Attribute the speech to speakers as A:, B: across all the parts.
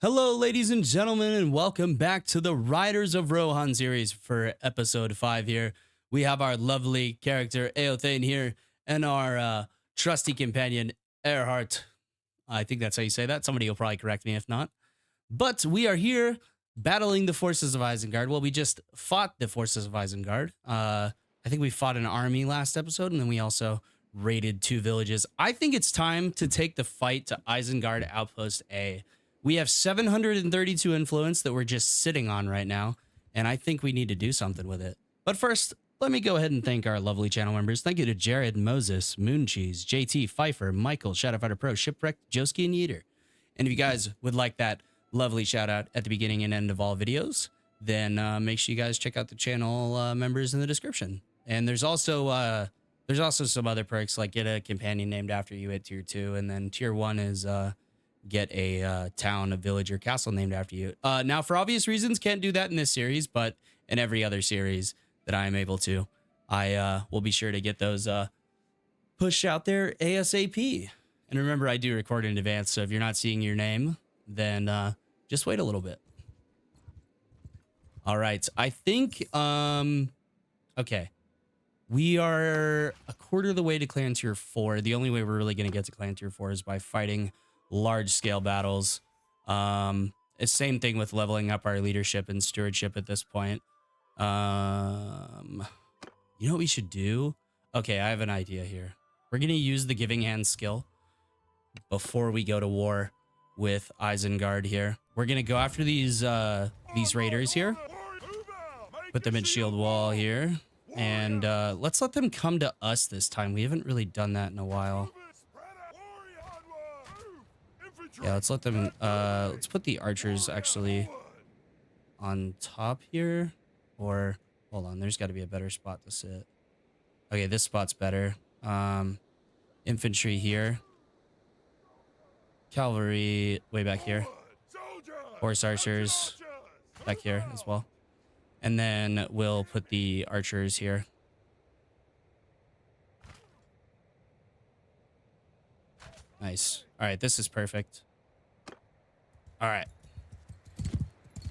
A: Hello, ladies and gentlemen, and welcome back to the Riders of Rohan series for episode 5 here. We have our lovely character, Eothane here, and our trusty companion, Earhart. I think that's how you say that. Somebody will probably correct me if not. But we are here battling the forces of Isengard. Well, we just fought the forces of Isengard. I think we fought an army last episode, and then we also raided 2 villages. I think it's time to take the fight to Isengard Outpost A. We have 732 influence that we're just sitting on right now, and I think we need to do something with it. But first, let me go ahead and thank our lovely channel members. Thank you to Jared, Moses, Mooncheese, JT, Pfeiffer, Michael, Shadowfighter Pro, Shipwrecked, Joski, and Yeater. And if you guys would like that lovely shout out at the beginning and end of all videos, then make sure you guys check out the channel members in the description. And there's also some other perks, like get a companion named after you at tier 2, and then tier 1 is get a town, a village, or castle named after you. Now, for obvious reasons, can't do that in this series, but in every other series that I am able to, I will be sure to get those pushed out there ASAP. And remember, I do record in advance, so if you're not seeing your name, then just wait a little bit. All right, I think, okay. We are a quarter of the way to clan tier 4. The only way we're really going to get to clan tier 4 is by fighting large scale battles. It's same thing with leveling up our leadership and stewardship at this point. You know what we should do? Okay, I have an idea here. We're going to use the giving hand skill before we go to war with Isengard here. We're going to go after these raiders here. Put them in shield wall here. And let's let them come to us this time. We haven't really done that in a while. Yeah, let's let them, let's put the archers actually on top here. Or, hold on, there's got to be a better spot to sit. Okay, this spot's better. Infantry here. Cavalry way back here. Horse archers back here as well. And then we'll put the archers here. Nice. All right, this is perfect. All right.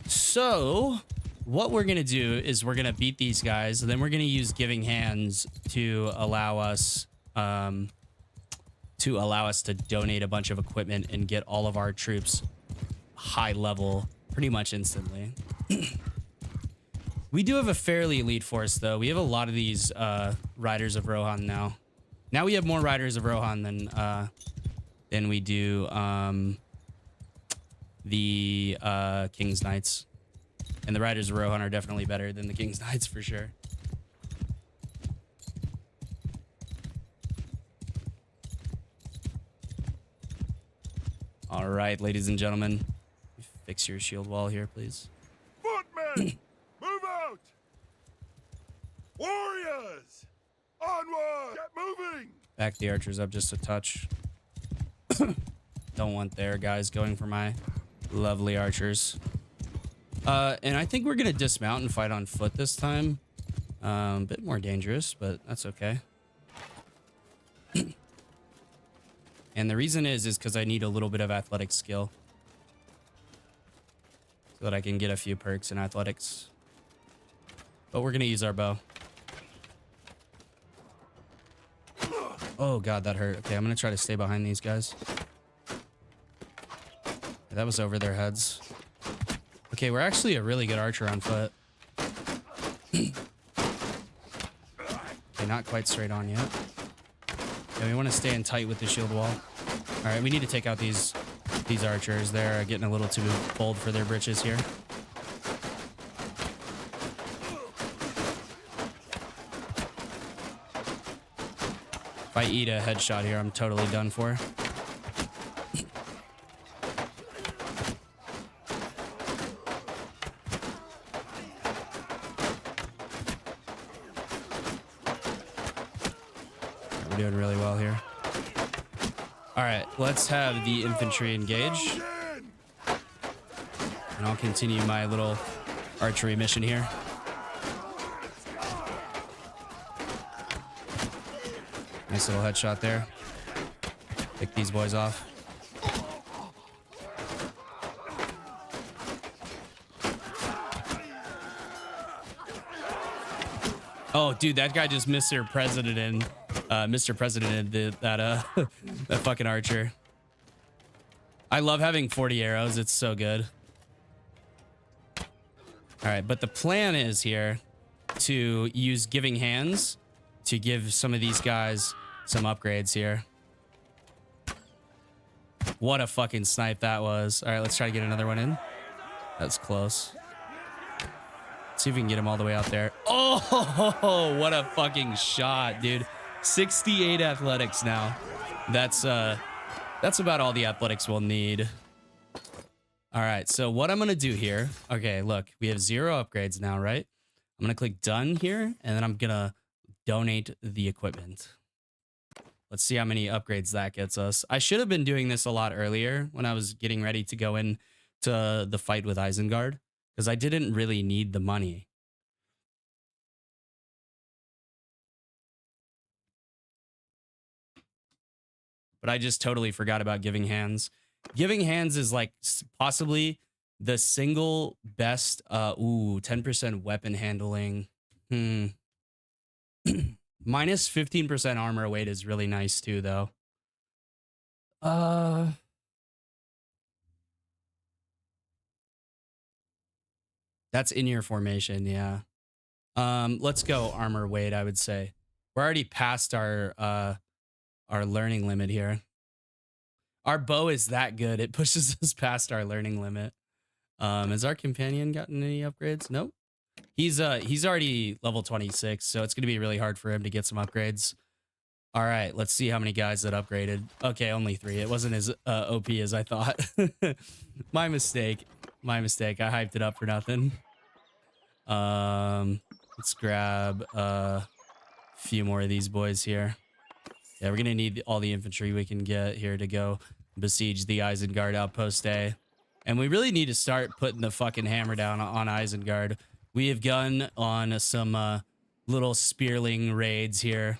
A: So what we're going to do is we're going to beat these guys, and then we're going to use giving hands to allow us to donate a bunch of equipment and get all of our troops high level pretty much instantly. We do have a fairly elite force, though. We have a lot of these Riders of Rohan now. Now we have more Riders of Rohan than we do the King's Knights. And the Riders of Rohan are definitely better than the King's Knights for sure. All right, ladies and gentlemen. Fix your shield wall here, please.
B: Footmen! Move out! Warriors! Onward! Get moving!
A: Back the archers up just a touch. Don't want their guys going for my lovely archers. And I think we're going to dismount and fight on foot this time. A bit more dangerous, but that's okay. And the reason is because I need a little bit of athletic skill. So that I can get a few perks in athletics. But we're going to use our bow. Oh god, that hurt. Okay, I'm going to try to stay behind these guys. That was over their heads. Okay, we're actually a really good archer on foot. Okay, not quite straight on yet. Yeah, we want to stay in tight with the shield wall. All right, we need to take out these archers. They're getting a little too bold for their britches here. If I eat a headshot here, I'm totally done for. We're doing really well here. All right, let's have the infantry engage. And I'll continue my little archery mission here. Nice little headshot there. Pick these boys off. Oh, dude, that guy just Mr. President and Mr. President did that that fucking archer. I love having 40 arrows. It's so good. All right, but the plan is here to use giving hands to give some of these guys some upgrades here. What a fucking snipe that was. All right, let's try to get another one in. That's close. See if we can get him all the way out there. Oh, what a fucking shot, dude. 68 athletics now. That's about all the athletics we'll need. All right, so what I'm gonna do here, okay, look, we have 0 upgrades now, right? I'm gonna click done here, and then I'm gonna donate the equipment. Let's see how many upgrades that gets us. I should have been doing this a lot earlier when I was getting ready to go in to the fight with Isengard, because I didn't really need the money. But I just totally forgot about giving hands. Giving hands is like possibly the single best, 10% weapon handling. Minus 15% armor weight is really nice too, though. That's in your formation, yeah. Let's go armor weight, I would say. We're already past our learning limit here. Our bow is that good. It pushes us past our learning limit. Has our companion gotten any upgrades? Nope. He's already level 26, so it's gonna be really hard for him to get some upgrades. All right, let's see how many guys that upgraded. Okay, only 3. It wasn't as OP as I thought. My mistake. My mistake. I hyped it up for nothing. Let's grab a few more of these boys here. Yeah, we're gonna need all the infantry we can get here to go besiege the Isengard outpost A. And we really need to start putting the fucking hammer down on Isengard. We have gone on some little spearling raids here.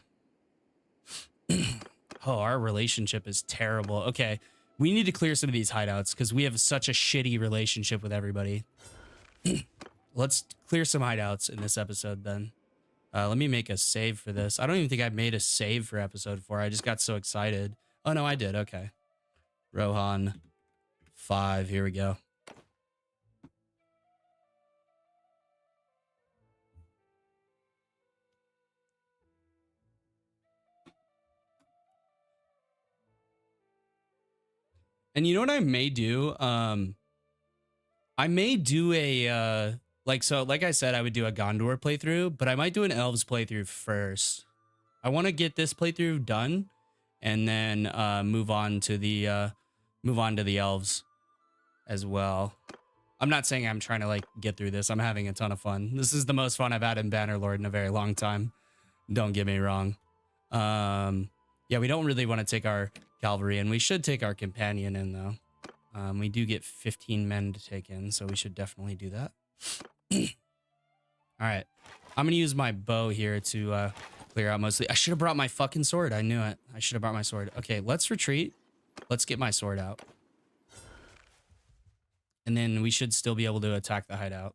A: Oh, our relationship is terrible. Okay, we need to clear some of these hideouts because we have such a shitty relationship with everybody. Let's clear some hideouts in this episode then. Let me make a save for this. I don't even think I made a save for episode 4. I just got so excited. Oh, no, I did. Okay. Rohan 5. Here we go. And you know what I may do? I may do a like I said, I would do a Gondor playthrough, but I might do an Elves playthrough first. I want to get this playthrough done, and then move on to the Elves as well. I'm not saying I'm trying to like get through this. I'm having a ton of fun. This is the most fun I've had in Bannerlord in a very long time. Don't get me wrong. Yeah, we don't really want to take our cavalry, and we should take our companion in though. We do get 15 men to take in, so we should definitely do that. All right, I'm gonna use my bow here to clear out mostly. I should have brought my fucking sword. I knew it. I should have brought my sword. Okay, let's retreat. Let's get my sword out, and then we should still be able to attack the hideout.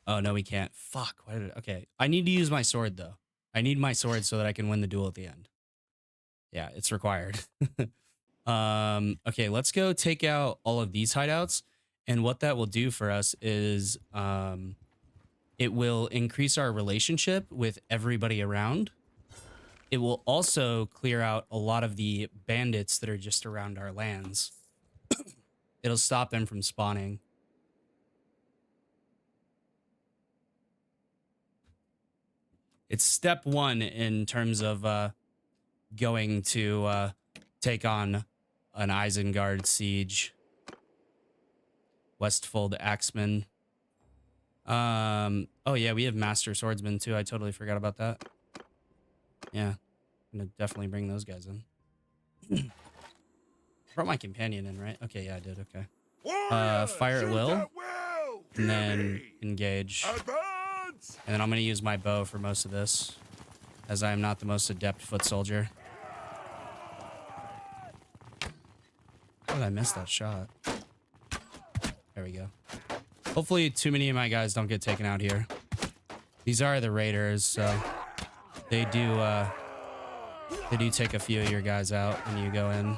A: Oh no, we can't. Fuck. Why did it? Okay, I need to use my sword though. I need my sword so that I can win the duel at the end. Yeah, it's required. Okay, let's go take out all of these hideouts. And what that will do for us is it will increase our relationship with everybody around. It will also clear out a lot of the bandits that are just around our lands. It'll stop them from spawning. It's step 1 in terms of going to take on an Isengard siege. Westfold Axeman. Oh yeah, we have Master Swordsman too. I totally forgot about that. Yeah, I'm gonna definitely bring those guys in. Brought my companion in, right? Okay, yeah, I did. Okay. Fire at will, and then engage. And then I'm gonna use my bow for most of this, as I am not the most adept foot soldier. How did I miss that shot? There we go. Hopefully too many of my guys don't get taken out here. These are the raiders, so they do take a few of your guys out when you go in.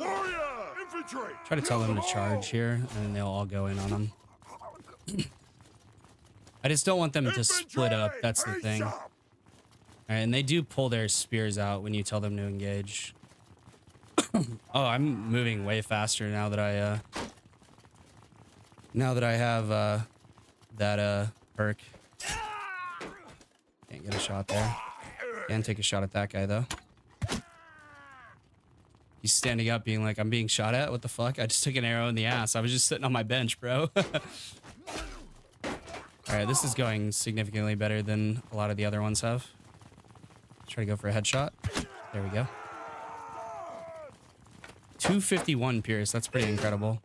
B: Warrior! Infantry!
A: Try to tell them to charge here, and then they'll all go in on them. I just don't want them to split up. That's the thing. All right, and they do pull their spears out when you tell them to engage. Oh, I'm moving way faster now that I have that perk. Can't get a shot there. Can take a shot at that guy though. He's standing up being like, I'm being shot at? What the fuck? I just took an arrow in the ass. I was just sitting on my bench, bro. Alright, this is going significantly better than a lot of the other ones have. Try to go for a headshot. There we go. 251 Pierce. That's pretty incredible.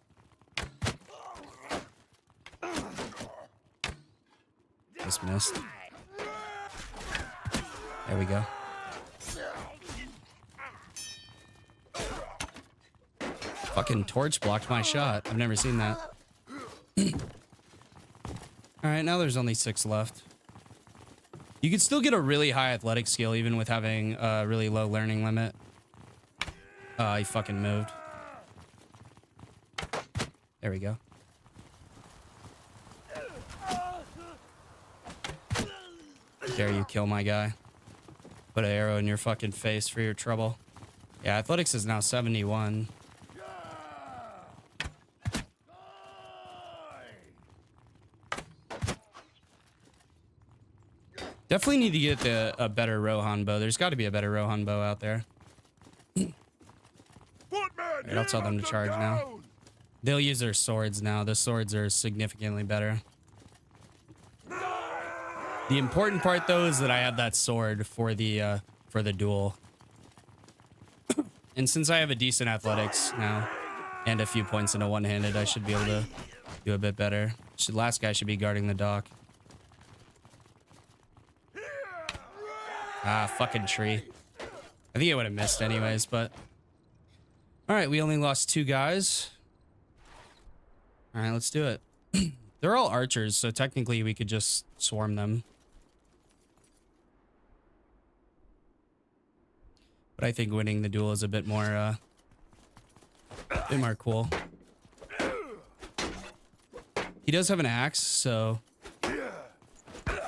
A: Just missed. There we go. Fucking torch blocked my shot. I've never seen that. Alright, now there's only 6 left. You could still get a really high athletic skill even with having a really low learning limit. He fucking moved. There we go. Dare you kill my guy. Put an arrow in your fucking face for your trouble. Yeah, athletics is now 71. Definitely need to get a better Rohan bow. There's got to be a better Rohan bow out there. Right, I'll tell them to charge now. They'll use their swords now. The swords are significantly better. The important part, though, is that I have that sword for the duel. And since I have a decent athletics now and a few points in a one-handed, I should be able to do a bit better. The last guy should be guarding the dock. Ah, fucking tree. I think I would have missed anyways, but... Alright, we only lost 2 guys. Alright, let's do it. They're all archers, so technically we could just swarm them. But I think winning the duel is a bit more cool. He does have an axe, so...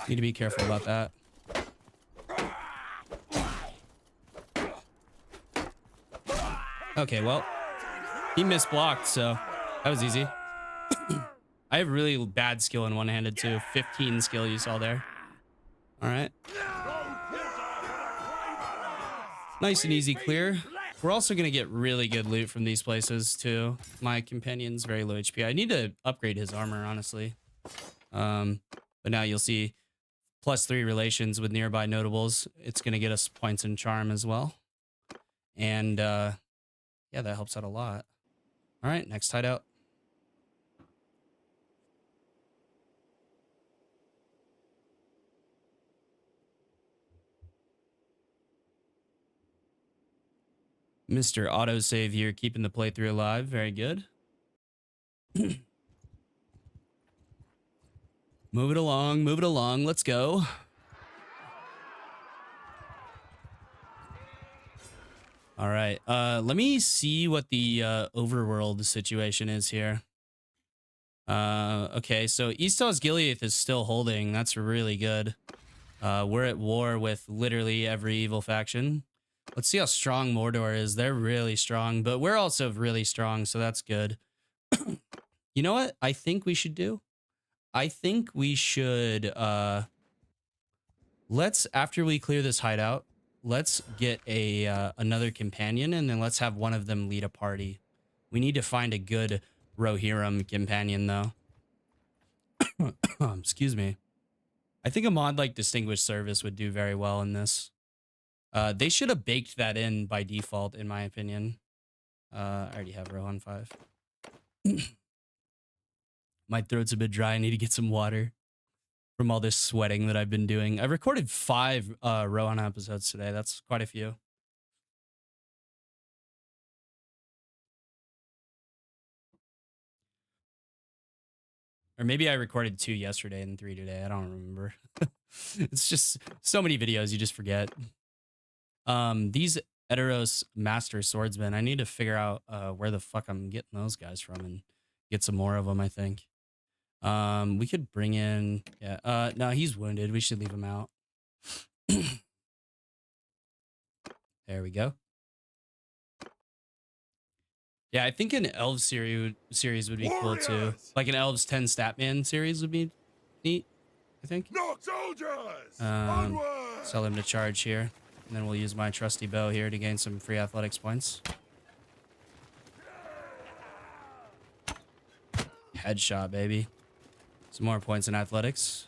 A: Need to be careful about that. Okay, well, he misblocked, so that was easy. I have really bad skill in one-handed too. 15 skill you saw there. All right. Nice and easy clear. We're also going to get really good loot from these places too. My companion's very low HP. I need to upgrade his armor, honestly. But now you'll see +3 relations with nearby notables. It's going to get us points in charm as well. And, yeah, that helps out a lot. All right, next hideout. Mr. Autosave here, keeping the playthrough alive. Very good. Move it along, move it along. Let's go. All right, let me see what the overworld situation is here. Okay, so East Osgiliath is still holding. That's really good. We're at war with literally every evil faction. Let's see how strong Mordor is. They're really strong, but we're also really strong, so that's good. You know what I think we should do? I think we should, let's, after we clear this hideout, let's get another companion, and then let's have one of them lead a party. We need to find a good Rohirrim companion, though. Excuse me. I think a mod like Distinguished Service would do very well in this. They should have baked that in by default, in my opinion. I already have Rohan 5. My throat's a bit dry. I need to get some water from all this sweating that I've been doing. I recorded 5 Rohan episodes today. That's quite a few. Or maybe I recorded 2 yesterday and 3 today. I don't remember. It's just so many videos you just forget. These Eteros Master Swordsmen, I need to figure out where the fuck I'm getting those guys from and get some more of them, I think. We could bring in, yeah, no, he's wounded. We should leave him out. There we go. Yeah, I think an Elves series would be cool too.
B: Warriors!
A: Like an Elves 10 Statman series would be neat, I think.
B: Knock soldiers! Onward!
A: Sell him to charge here. And then we'll use my trusty bow here to gain some free athletics points. Headshot, baby. Some more points in athletics.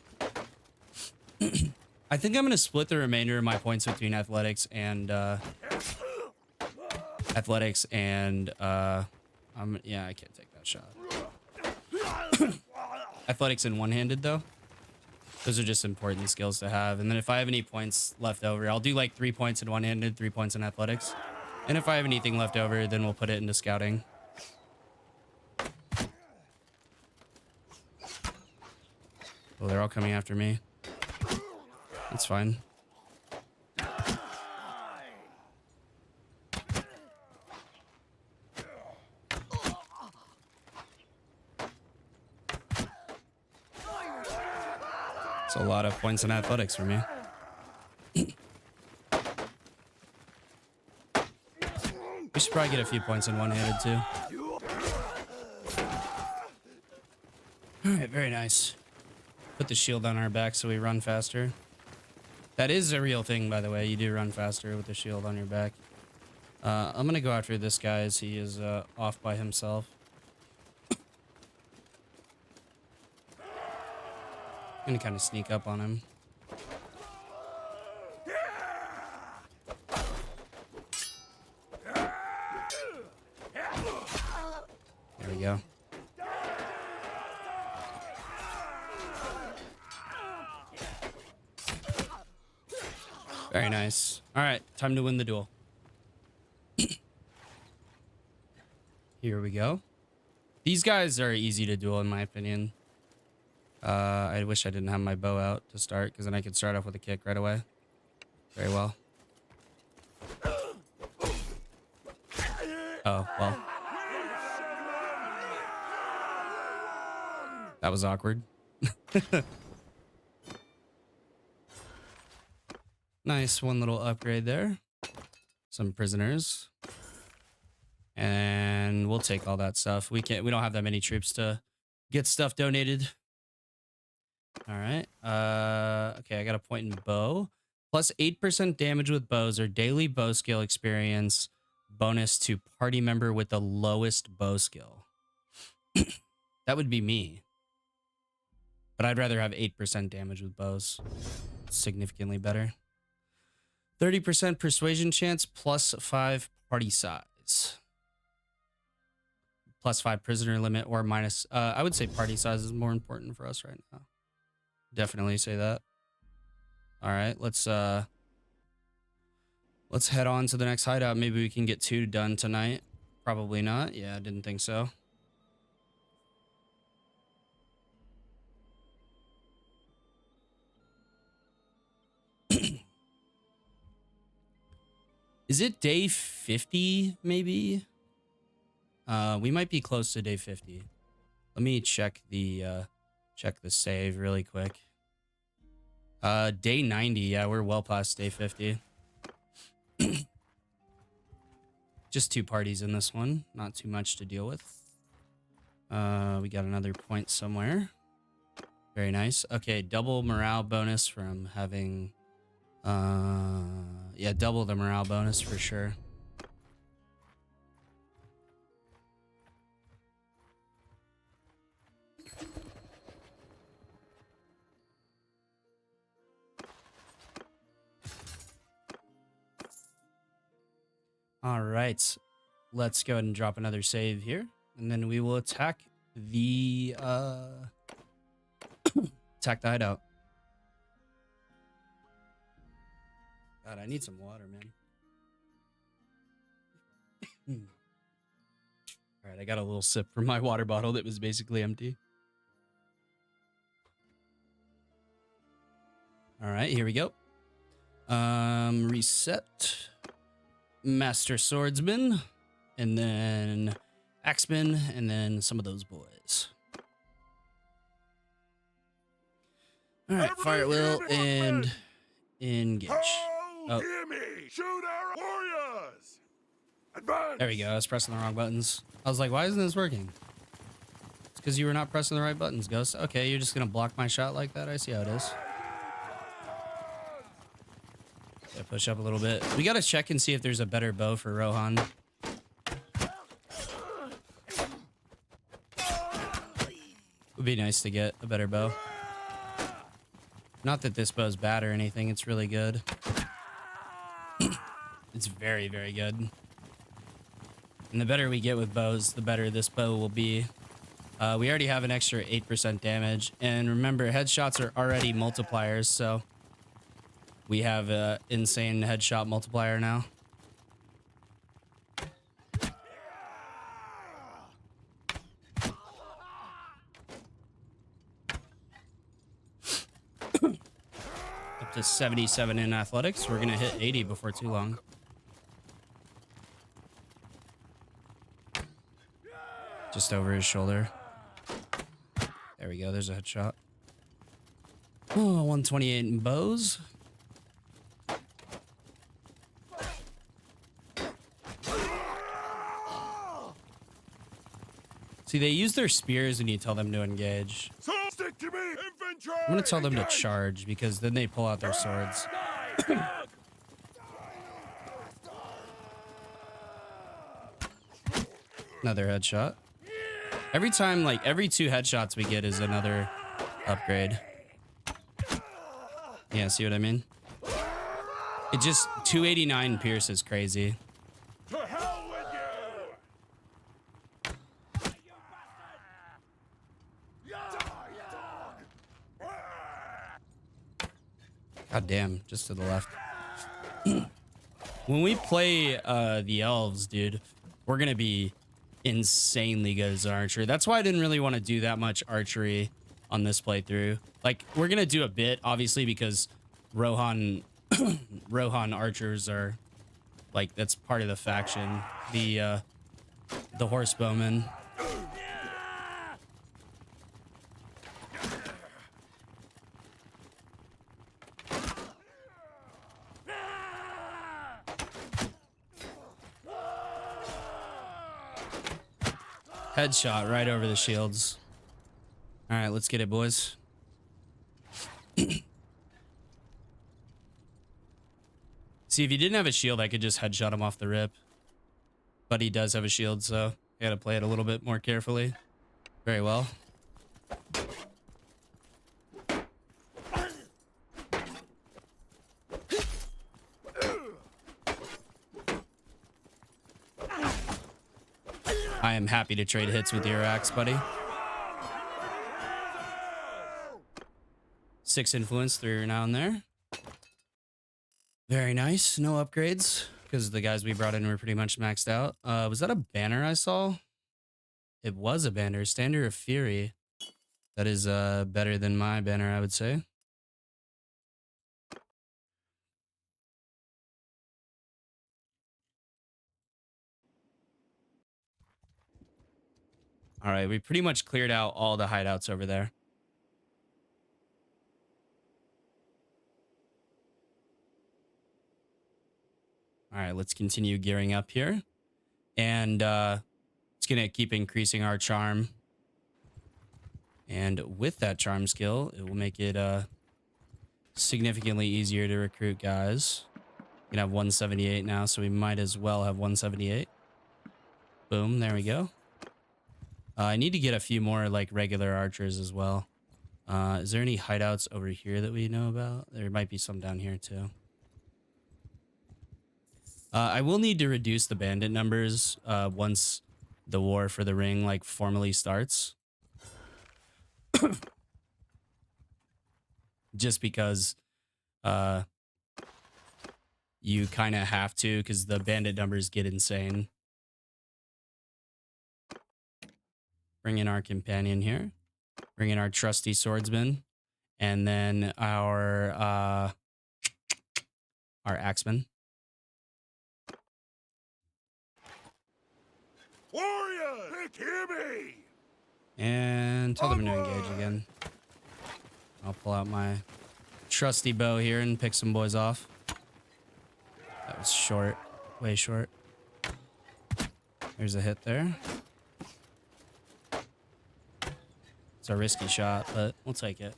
A: I think I'm going to split the remainder of my points between athletics and yeah, I can't take that shot. Athletics and one-handed though. Those are just important skills to have. And then if I have any points left over, I'll do like 3 points in one-handed, 3 points in athletics. And if I have anything left over, then we'll put it into scouting. Oh, they're all coming after me. That's fine. It's a lot of points in athletics for me. We should probably get a few points in one-handed too. All right, very nice. Put the shield on our back so we run faster. That is a real thing, by the way. You do run faster with the shield on your back. I'm going to go after this guy as he is off by himself. I'm going to kind of sneak up on him. There we go. Very nice. All right, time to win the duel. Here we go. These guys are easy to duel in my opinion. I wish I didn't have my bow out to start because then I could start off with a kick right away. Very well. Oh, well. That was awkward. Nice, one little upgrade there. Some prisoners. And we'll take all that stuff. We don't have that many troops to get stuff donated. All right. Okay, I got a point in bow. Plus 8% damage with bows or daily bow skill experience bonus to party member with the lowest bow skill. That would be me. But I'd rather have 8% damage with bows. Significantly better. 30% persuasion chance, plus 5 party size. Plus 5 prisoner limit or minus. I would say party size is more important for us right now. Definitely say that. All right, let's head on to the next hideout. Maybe we can get 2 done tonight. Probably not. Yeah, I didn't think so. Is it day 50 maybe? We might be close to day 50. Let me check the save really quick. Day 90. Yeah, we're well past day 50. Just 2 parties in this one. Not too much to deal with. We got another point somewhere. Very nice. Okay, double morale bonus from having... yeah, double the morale bonus for sure. All right, let's go ahead and drop another save here, and then we will attack the hideout. God, I need some water, man. All right, I got a little sip from my water bottle that was basically empty. All right, here we go. Reset. Master Swordsman. And then Axeman. And then some of those boys. All right, fire at will and engage. Oh,
B: hear me! Shoot our warriors! Advance!
A: there we go. I was pressing the wrong buttons. I was like, why isn't this working? It's because you were not pressing the right buttons, Ghost. Okay, you're just going to block my shot like that? I see how it is. Yeah, push up a little bit. We got to check and see if there's a better bow for Rohan. Would be nice to get a better bow. Not that this bow's bad or anything. It's really good. It's very, very good. And the better we get with bows, the better this bow will be. We already have an extra 8% damage. And remember, headshots are already multipliers, so we have an insane headshot multiplier now. Up to 77 in athletics. We're going to hit 80 before too long. Just over his shoulder. There we go. There's a headshot. Oh, 128 in bows. See, they use their spears when you tell them to engage.
B: So stick to me, infantry!
A: I'm going to tell them to charge because then they pull out their swords. Another headshot. Every time, like, every 2 headshots we get is another upgrade. Yeah, see what I mean? It just, 289 pierce is crazy.
B: To hell with you!
A: God damn, just to the left. When we play the elves, dude, we're gonna be insanely good as an archer. That's why I didn't really want to do that much archery on this playthrough. Like, we're gonna do a bit, obviously, because Rohan Rohan archers are, like, that's part of the faction. The horse bowmen. Headshot right over the shields. All right, let's get it, boys. See, if he didn't have a shield, I could just headshot him off the rip. But he does have a shield, so I gotta play it a little bit more carefully. Very well. I am happy to trade hits with your axe, buddy. 6 influence through now and there. Very nice. No upgrades because the guys we brought in were pretty much maxed out. Was that a banner I saw? It was a banner. Standard of Fury. That is better than my banner, I would say. All right, we pretty much cleared out all the hideouts over there. All right, let's continue gearing up here. And it's going to keep increasing our charm. And with that charm skill, it will make it significantly easier to recruit guys. We can have 178 now, so we might as well have 178. Boom, there we go. I need to get a few more, like, regular archers as well. Is there any hideouts over here that we know about? There might be some down here, too. I will need to reduce the bandit numbers once the war for the ring, like, formally starts. Just because you kind of have to, because the bandit numbers get insane. Bring in our companion here. Bring in our trusty swordsman. and then our axeman.
B: Warriors, hear me.
A: And tell them to engage again. I'll pull out my trusty bow here and pick some boys off. That was short. Way short. There's a hit there. It's a risky shot, but we'll take it.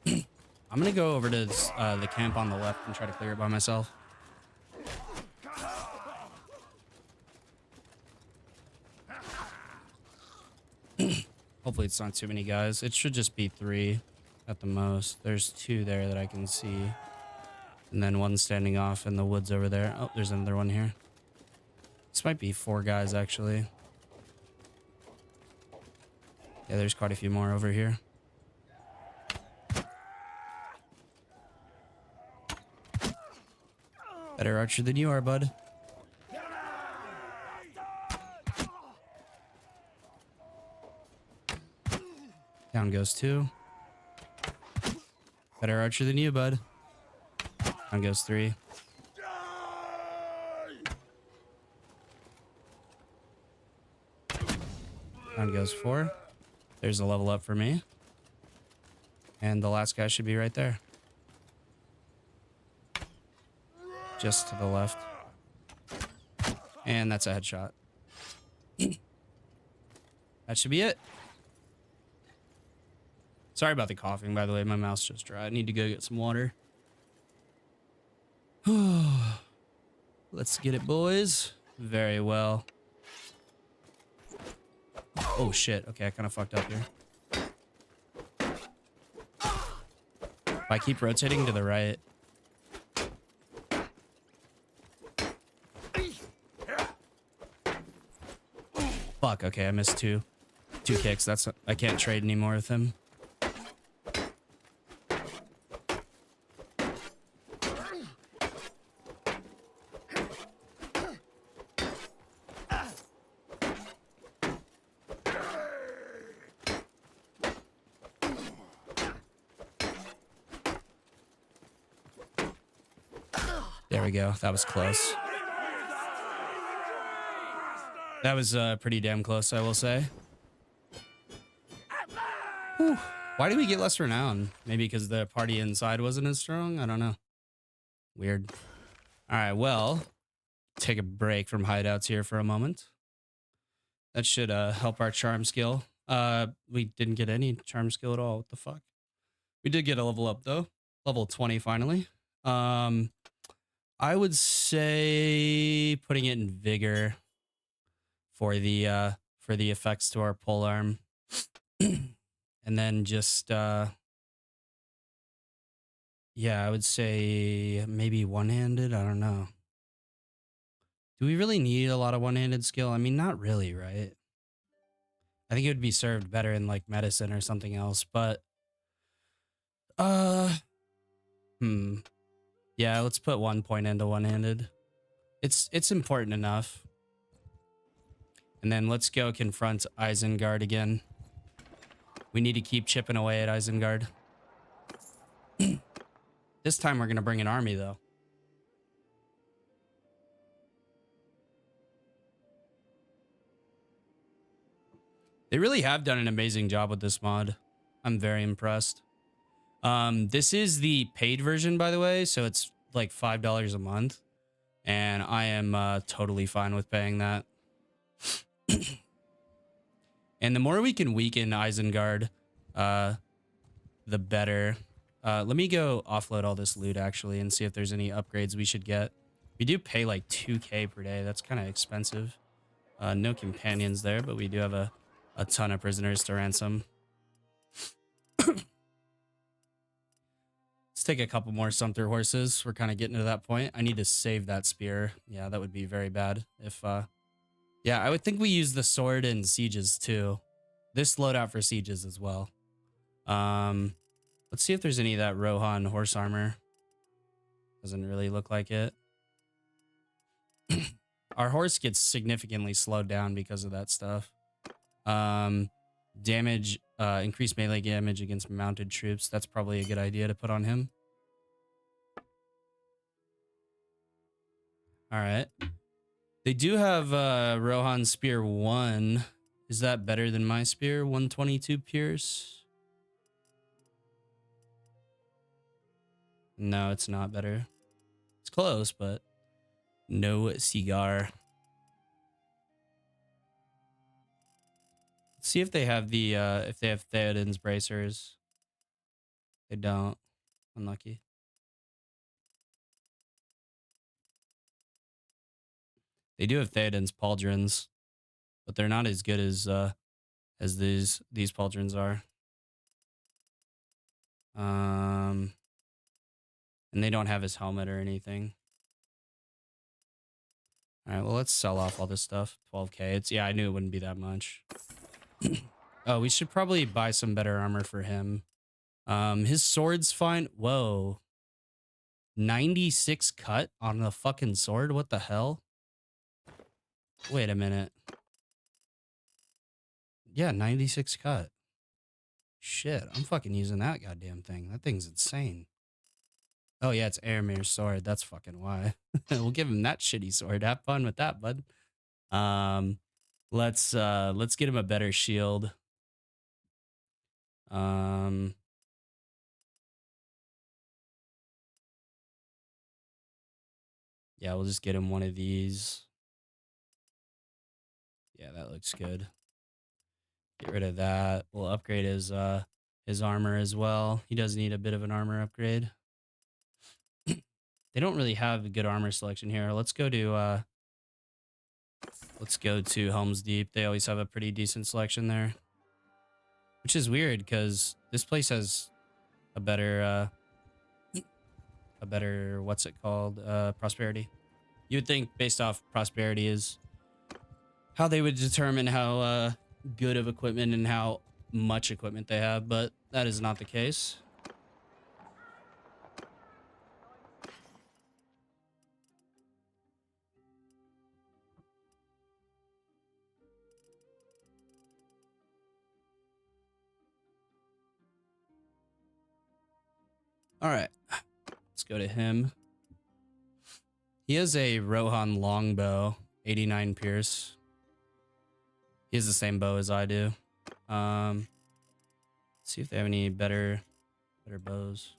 A: I'm going to go over to the camp on the left and try to clear it by myself. Hopefully it's not too many guys. It should just be 3 at the most. There's 2 there that I can see. And then 1 standing off in the woods over there. Oh, there's another one here. This might be 4 guys, actually. Yeah, there's quite a few more over here. Better archer than you are, bud. Down goes 2. Better archer than you, bud. Down goes 3. Down goes 4. There's a level up for me. And the last guy should be right there. Just to the left. And that's a headshot. That should be it. Sorry about the coughing, by the way. My mouth's just dry. I need to go get some water. Let's get it, boys. Very well. Oh, shit. Okay, I kind of fucked up here. If I keep rotating to the right... Fuck, okay, I missed 2 kicks. That's I can't trade anymore with him. There we go. That was close. That was pretty damn close, I will say. Whew. Why did we get less renown? Maybe because the party inside wasn't as strong? I don't know. Weird. All right, well, take a break from hideouts here for a moment. That should help our charm skill. We didn't get any charm skill at all. What the fuck? We did get a level up, though. Level 20, finally. I would say putting it in vigor for the effects to our polearm. And then just yeah, I would say maybe one-handed. I don't know. Do we really need a lot of one-handed skill? I mean, not really, right? I think it would be served better in like medicine or something else, but yeah, let's put 1 point into one-handed. It's important enough. And then let's go confront Isengard again. We need to keep chipping away at Isengard. This time we're going to bring an army, though. They really have done an amazing job with this mod. I'm very impressed. This is the paid version, by the way, so it's like $5 a month. And I am totally fine with paying that. And the more we can weaken Isengard, the better. Let me go offload all this loot, actually, and see if there's any upgrades we should get. We do pay like 2K per day. That's kind of expensive. No companions there, but we do have a ton of prisoners to ransom. Let's take a couple more Sumpter horses. We're kind of getting to that point. I need to save that spear. Yeah, that would be very bad if... Yeah, I would think we use the sword in sieges too. This loadout for sieges as well. Let's see if there's any of that Rohan horse armor. Doesn't really look like it. Our horse gets significantly slowed down because of that stuff. Damage, increased melee damage against mounted troops. That's probably a good idea to put on him. All right. They do have Rohan Spear 1. Is that better than my spear? 122 pierce? No, it's not better. It's close, but no cigar. Let's see if they have the if they have Theoden's bracers. They don't. Unlucky. They do have Theoden's pauldrons, but they're not as good as these pauldrons are. And they don't have his helmet or anything. All right, well, let's sell off all this stuff. 12K. It's, yeah, I knew it wouldn't be that much. Oh, we should probably buy some better armor for him. His sword's fine. Whoa. 96 cut on the fucking sword? What the hell? Wait a minute. Yeah, 96 cut. Shit, I'm fucking using that goddamn thing. That thing's insane. Oh yeah, it's Aramir's sword. That's fucking why. We'll give him that shitty sword. Have fun with that, bud. Let's get him a better shield. Yeah, we'll just get him one of these. Yeah, that looks good. Get rid of that. We'll upgrade his armor as well. He does need a bit of an armor upgrade. They don't really have a good armor selection here. Let's go to Helm's Deep. They always have a pretty decent selection there. Which is weird because this place has a better what's it called? Prosperity. You would think based off prosperity is how they would determine how good of equipment and how much equipment they have, but that is not the case. All right, let's go to him. He has a Rohan longbow, 89 pierce. He has the same bow as I do. Let's see if they have any better bows.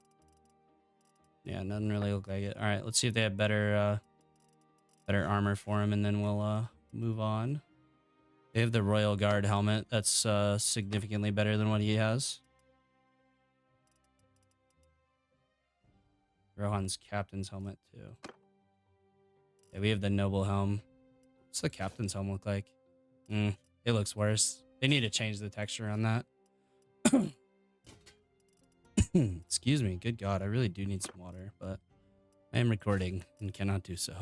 A: Yeah, nothing really look like it. All right, let's see if they have better armor for him, and then we'll move on. They have the Royal Guard helmet. That's significantly better than what he has. Rohan's captain's helmet too. Yeah, we have the noble helm. What's the captain's helm look like? It looks worse. They need to change the texture on that. Excuse me. Good God, I really do need some water, but I am recording and cannot do so.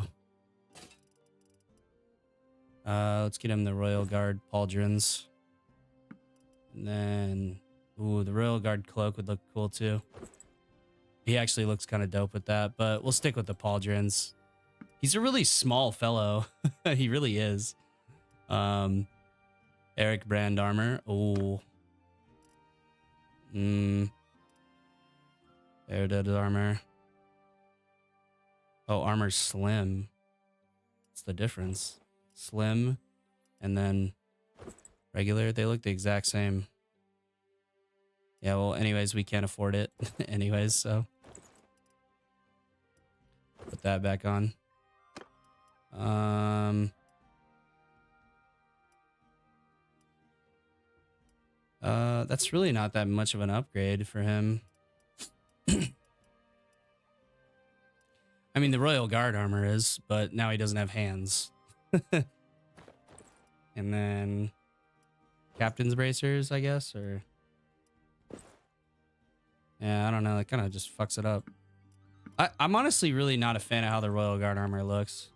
A: Let's get him the Royal Guard pauldrons. And then, ooh, the Royal Guard cloak would look cool too. He actually looks kind of dope with that, but we'll stick with the pauldrons. He's a really small fellow. He really is. Eric Brand armor. Oh. Airdead armor. Oh, armor's slim. What's the difference? Slim and then regular. They look the exact same. Yeah, well, anyways, we can't afford it. Anyways, so put that back on. That's really not that much of an upgrade for him. I mean, the Royal Guard armor is, but now he doesn't have hands. And then captain's bracers, I guess, or yeah, I don't know. It kind of just fucks it up. I'm honestly really not a fan of how the Royal Guard armor looks.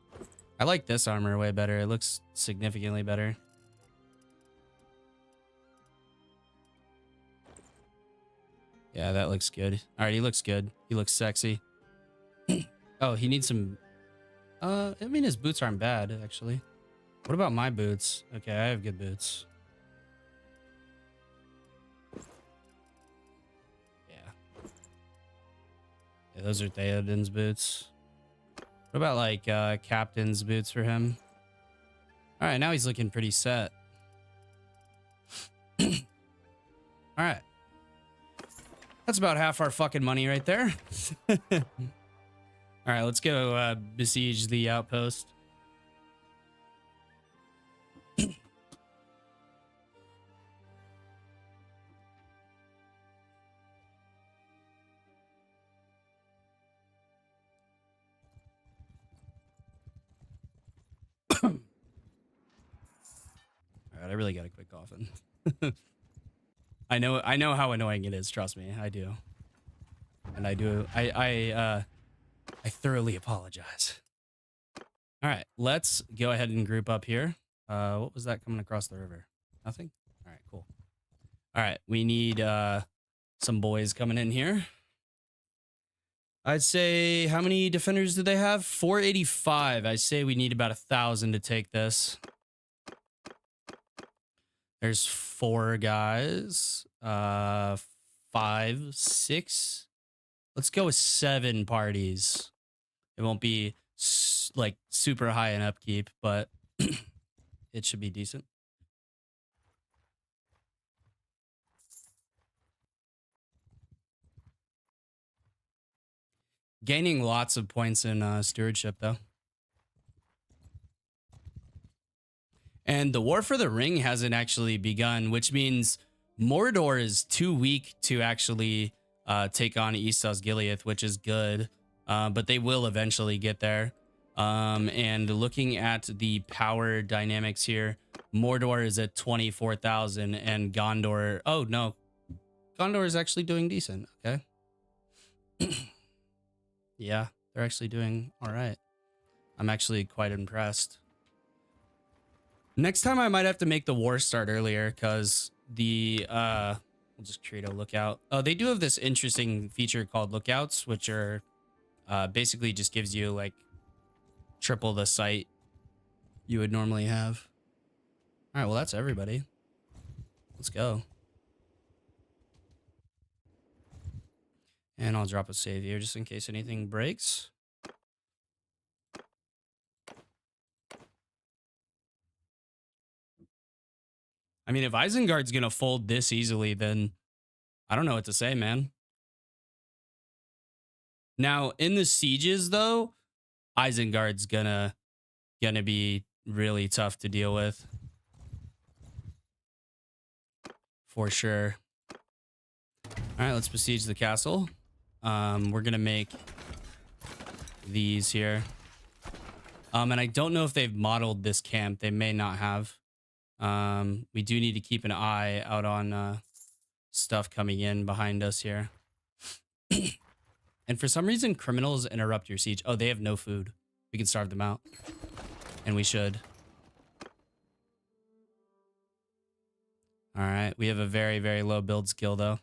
A: I like this armor way better. It looks significantly better. Yeah, that looks good. All right, he looks good. He looks sexy. Oh, he needs some... I mean, his boots aren't bad, actually. What about my boots? Okay, I have good boots. Yeah, those are Theoden's boots. What about like captain's boots for him? All right, now he's looking pretty set. All right. That's about half our fucking money right there. All right, let's go besiege the outpost. All right, I really gotta quit coughing. I know how annoying it is. Trust me, I do, and I do. I thoroughly apologize. All right, let's go ahead and group up here. What was that coming across the river? Nothing. All right, cool. All right, we need some boys coming in here. I'd say, how many defenders do they have? 485. I say we need about 1,000 to take this. There's 4 guys. 5, 6. Let's go with 7 parties. It won't be like super high in upkeep, but it should be decent. Gaining lots of points in stewardship, though. And the War for the Ring hasn't actually begun, which means Mordor is too weak to actually take on East Osgiliath, which is good. But they will eventually get there. And looking at the power dynamics here, Mordor is at 24,000 and Gondor... Oh, no. Gondor is actually doing decent. Okay. Yeah, they're actually doing all right. I'm actually quite impressed. Next time I might have to make the war start earlier because the we'll just create a lookout. Oh, they do have this interesting feature called lookouts, which are basically just gives you like triple the sight you would normally have. All right, well, that's everybody. Let's go. And I'll drop a save here just in case anything breaks. I mean, if Isengard's going to fold this easily, then I don't know what to say, man. Now, in the sieges, though, Isengard's gonna be really tough to deal with. For sure. All right, let's besiege the castle. We're going to make these here. And I don't know if they've modeled this camp. They may not have. We do need to keep an eye out on stuff coming in behind us here. And for some reason, criminals interrupt your siege. Oh, they have no food. We can starve them out. And we should. All right. We have a very, very low build skill, though.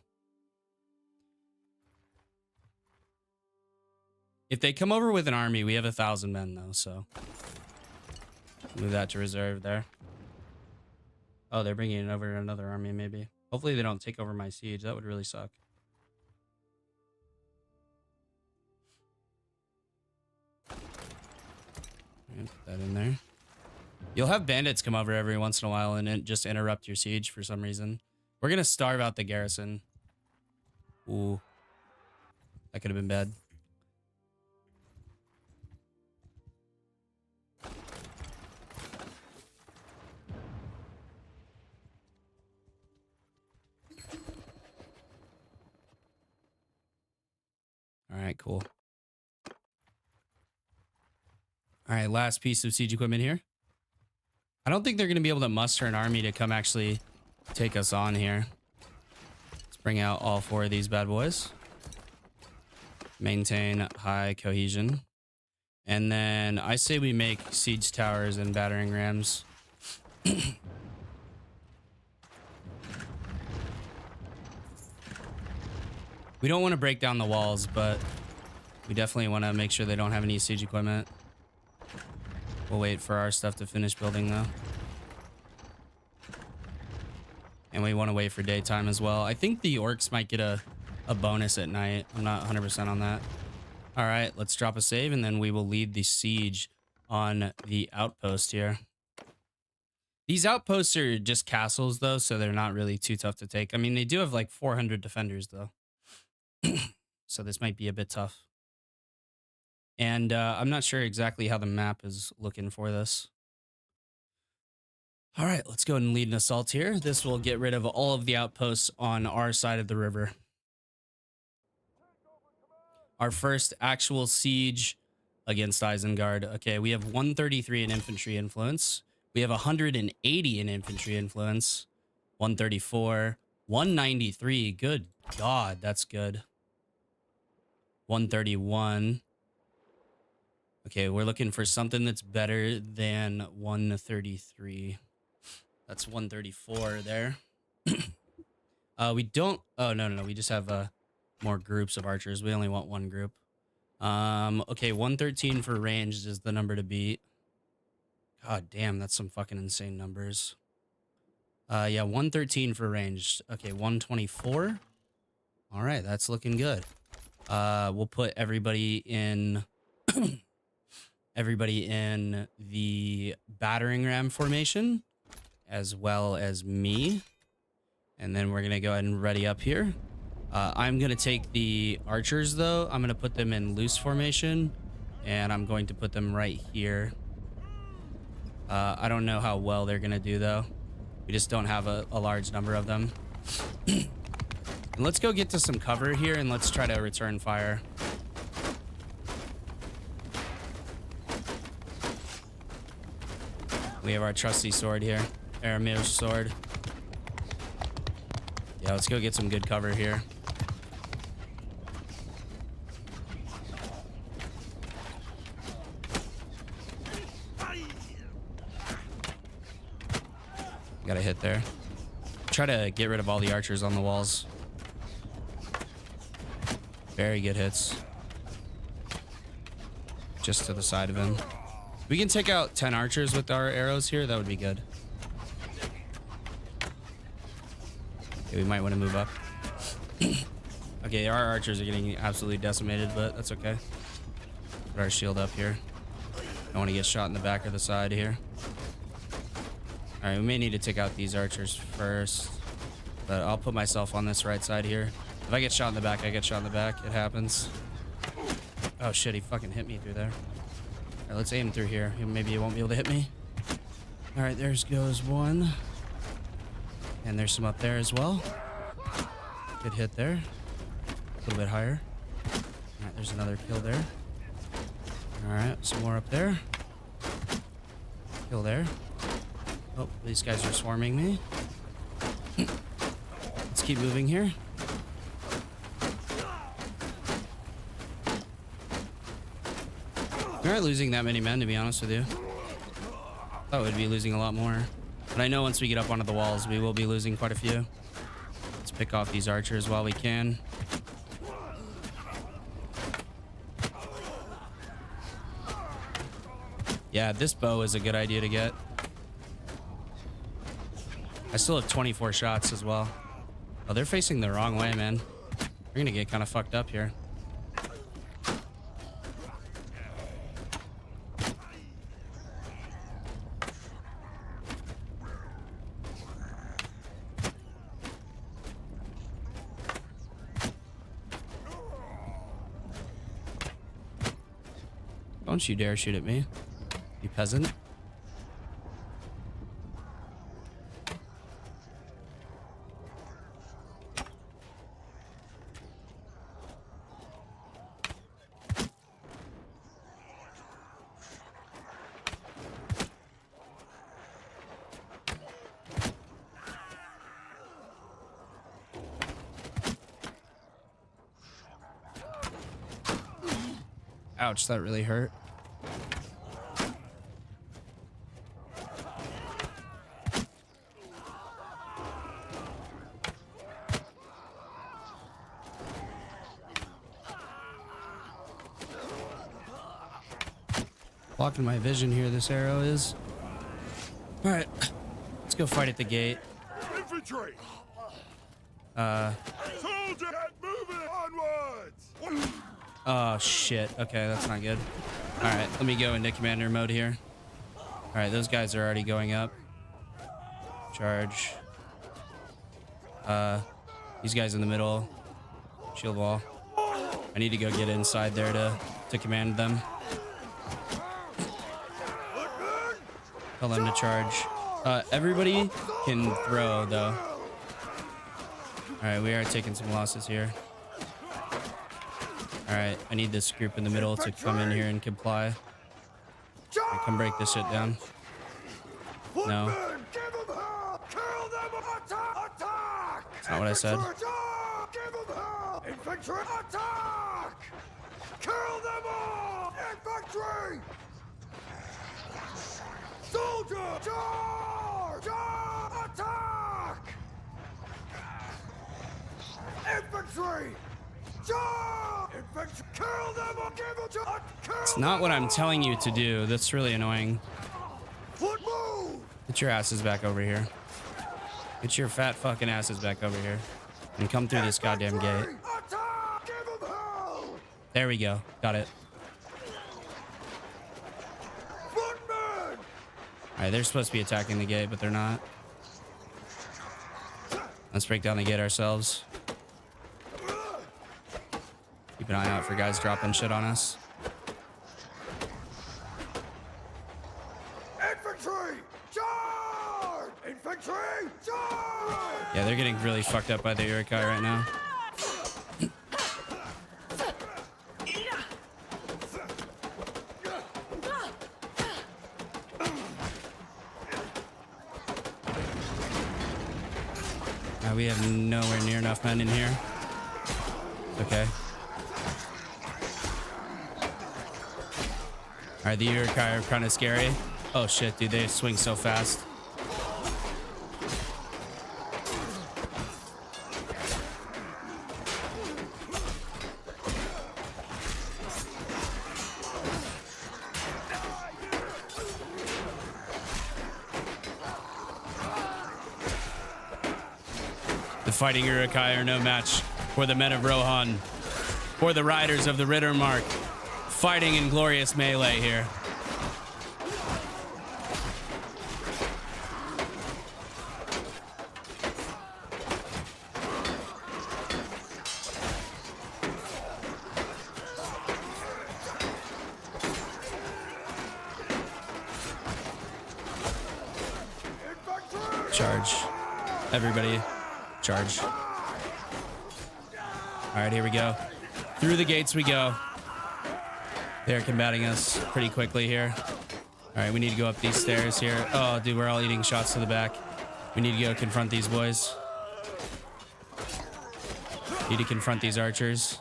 A: If they come over with an army, we have 1,000 men, though, so move that to reserve there. Oh, they're bringing in over another army, maybe. Hopefully they don't take over my siege. That would really suck. Put that in there. You'll have bandits come over every once in a while and just interrupt your siege for some reason. We're going to starve out the garrison. Ooh. That could have been bad. All right, cool. All right, last piece of siege equipment here. I don't think they're going to be able to muster an army to come actually take us on here. Let's bring out all 4 of these bad boys. Maintain high cohesion. And then I say we make siege towers and battering rams. We don't want to break down the walls, but we definitely want to make sure they don't have any siege equipment. We'll wait for our stuff to finish building, though. And we want to wait for daytime as well. I think the orcs might get a bonus at night. I'm not 100% on that. All right, let's drop a save, and then we will lead the siege on the outpost here. These outposts are just castles, though, so they're not really too tough to take. I mean, they do have like 400 defenders, though. So this might be a bit tough. And I'm not sure exactly how the map is looking for this. All right, let's go ahead and lead an assault here. This will get rid of all of the outposts on our side of the river. Our first actual siege against Isengard. Okay, we have 133 in infantry influence. We have 180 in infantry influence. 134. 193. Good God, that's good. 131. Okay, we're looking for something that's better than 133. That's 134 there. We don't... Oh, no. We just have more groups of archers. We only want one group. Okay, 113 for ranged is the number to beat. God damn, that's some fucking insane numbers. Yeah, 113 for ranged. Okay, 124. All right, that's looking good. We'll put everybody in... everybody in the battering ram formation, as well as me. And then we're going to go ahead and ready up here. I'm going to take the archers, though. I'm going to put them in loose formation, and I'm going to put them right here. I don't know how well they're going to do, though. We just don't have a large number of them. And let's go get to some cover here, and let's try to return fire. We have our trusty sword here. Aramir's sword. Yeah, let's go get some good cover here. Got a hit there. Try to get rid of all the archers on the walls. Very good hits. Just to the side of him. We can take out 10 archers with our arrows here. That would be good. Okay, we might want to move up. Okay, our archers are getting absolutely decimated, but that's okay. Put our shield up here. Don't want to get shot in the back or the side here. All right, we may need to take out these archers first, but I'll put myself on this right side here. If I get shot in the back, I get shot in the back. It happens. Oh shit, he fucking hit me through there. All right, let's aim through here. Maybe he won't be able to hit me. All right, there's goes one. And there's some up there as well. Good hit there. A little bit higher. All right, there's another kill there. All right, some more up there. Kill there. Oh, these guys are swarming me. Let's keep moving here. We aren't losing that many men, to be honest with you. Thought we'd be losing a lot more. But I know once we get up onto the walls, we will be losing quite a few. Let's pick off these archers while we can. Yeah, this bow is a good idea to get. I still have 24 shots as well. Oh, they're facing the wrong way, man. We're gonna get kind of fucked up here. Don't you dare shoot at me, you peasant. Ouch, that really hurt. Blocking my vision here, this arrow is. All right, let's go fight at the gate.
B: Infantry! Soldier, get moving onwards!
A: Oh, shit. Okay, that's not good. All right, let me go into commander mode here. All right, those guys are already going up. Charge. These guys in the middle. Shield wall. I need to go get inside there to command them. Tell them to charge. Everybody can throw, though. All right, we are taking some losses here. All right, I need this group in the middle to come in here and comply. Right, come break this shit down. No. That's not what I said.
B: Infantry attack! Kill them all! Infantry! Soldier! Charge! Charge! Attack! Infantry! Charge! Infantry! Kill them all! Give them charge!
A: It's not what I'm telling you to do. That's really annoying.
B: Foot move!
A: Get your asses back over here. Get your fat fucking asses back over here. And come through this goddamn gate.
B: Attack! Give them hell!
A: There we go. Got it.
B: Footmen!
A: Alright, they're supposed to be attacking the gate, but they're not. Let's break down the gate ourselves. Keep an eye out for guys dropping shit on us.
B: Infantry! Charge! Infantry! Charge!
A: Yeah, they're getting really fucked up by the Urukai right now. We have nowhere near enough men in here. Okay. Alright, the Urukai are kind of scary. Oh shit, dude, they swing so fast. The fighting Urukai are no match for the men of Rohan, for the riders of the Rittermark, fighting in glorious melee here. Charge. Everybody. Charge. All right, here we go. Through the gates we go. They're combating us pretty quickly here. All right, we need to go up these stairs here. Oh, dude, we're all eating shots to the back. We need to go confront these boys. Need to confront these archers.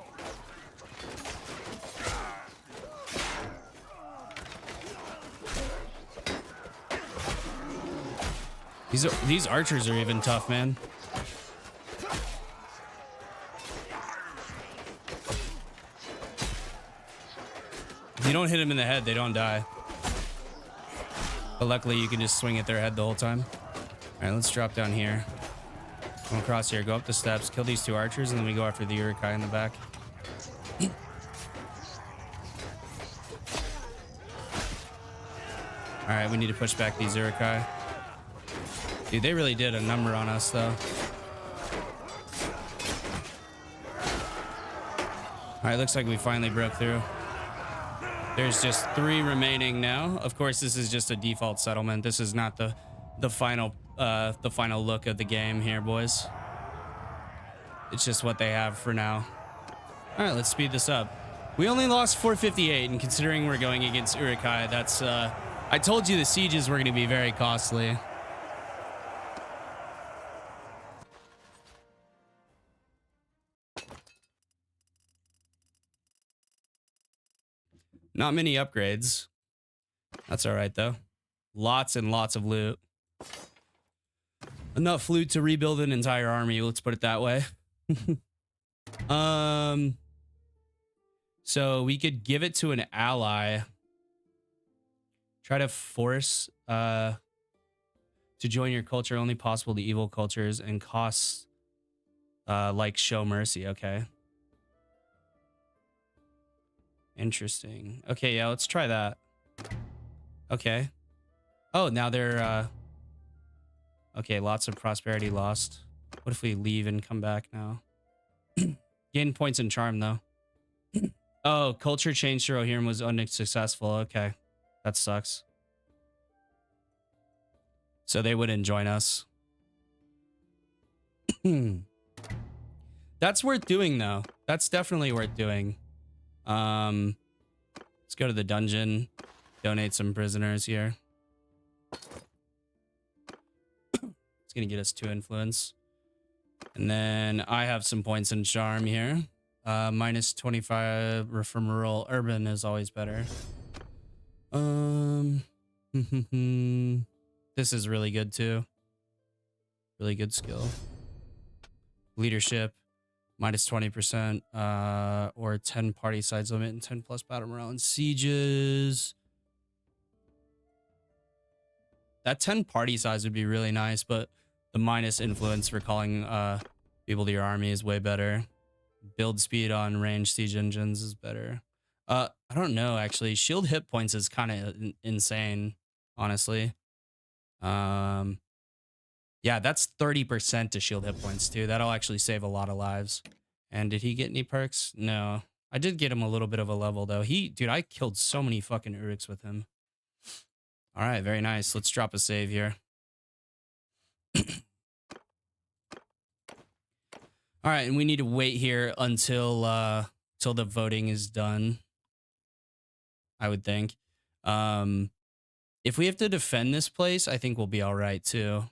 A: These archers are even tough, man. If you don't hit them in the head, they don't die. But luckily, you can just swing at their head the whole time. All right, let's drop down here. Come across here, go up the steps, kill these two archers, and then we go after the Urukai in the back. All right, we need to push back these Urukai. Dude, they really did a number on us, though. All right, looks like we finally broke through. There's just 3 remaining now. Of course, this is just a default settlement. This is not the final look of the game here, boys. It's just what they have for now. All right, let's speed this up. We only lost 458, and considering we're going against Urukai, that's I told you the sieges were going to be very costly. Not many upgrades. That's all right, though. Lots and lots of loot. Enough loot to rebuild an entire army, let's put it that way. So we could give it to an ally. Try to force to join your culture, only possible to evil cultures, and costs like show mercy. Okay. Interesting. Okay, yeah, let's try that. Okay. Oh, now they're okay, lots of prosperity lost. What if we leave and come back now? Gain points in charm though. Oh, culture change to Rohan was unsuccessful. Okay. That sucks. So they wouldn't join us. That's worth doing though. That's definitely worth doing. Let's go to the dungeon. Donate some prisoners here. It's gonna get us 2 influence. And then I have some points in charm here. Minus 25 from rural. Urban is always better. This is really good too. Really good skill. Leadership, minus 20%, or 10 party size limit and 10 plus battle morale and sieges. That 10 party size would be really nice, but the minus influence for calling people to your army is way better. Build speed on ranged siege engines is better. I don't know, actually. Shield hit points is kind of insane, honestly. Yeah, that's 30% to shield hit points, too. That'll actually save a lot of lives. And did he get any perks? No. I did get him a little bit of a level, though. Dude, I killed so many fucking Uruks with him. All right, very nice. Let's drop a save here. All right, and we need to wait here until till the voting is done, I would think. If we have to defend this place, I think we'll be all right, too.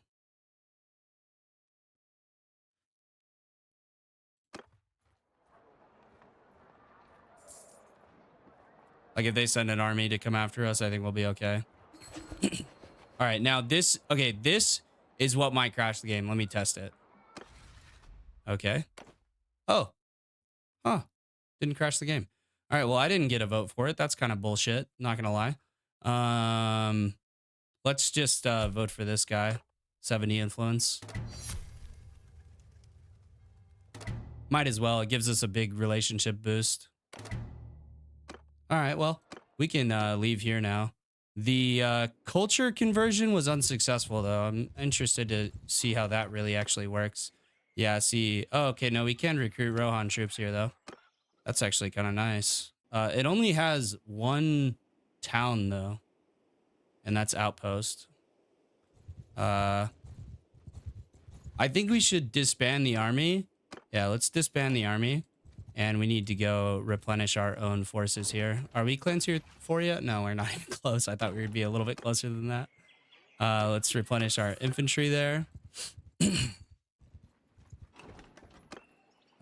A: Like, if they send an army to come after us, I think we'll be okay. All right, now this... Okay, this is what might crash the game. Let me test it. Okay. Oh. Huh. Didn't crash the game. All right, well, I didn't get a vote for it. That's kind of bullshit. Not gonna lie. Let's just vote for this guy. 70 influence. Might as well. It gives us a big relationship boost. All right, well, we can leave here now. The culture conversion was unsuccessful, though. I'm interested to see how that really actually works. Yeah, see. Oh, okay, no, we can recruit Rohan troops here, though. That's actually kind of nice. It only has 1 town, though. And that's Outpost. I think we should disband the army. Yeah, let's disband the army. And we need to go replenish our own forces here. Are we clan tier 4 yet? No, we're not even close. I thought we would be a little bit closer than that. Let's replenish our infantry there.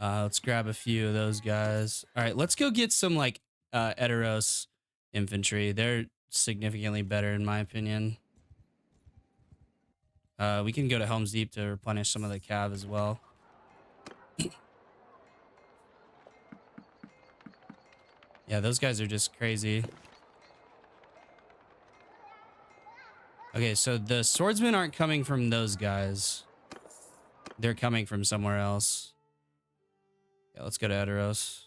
A: Let's grab a few of those guys. All right, let's go get some like Eteros infantry. They're significantly better in my opinion. We can go to Helm's Deep to replenish some of the cav as well. Yeah, those guys are just crazy. Okay, so the swordsmen aren't coming from those guys. They're coming from somewhere else. Yeah, let's go to Eteros.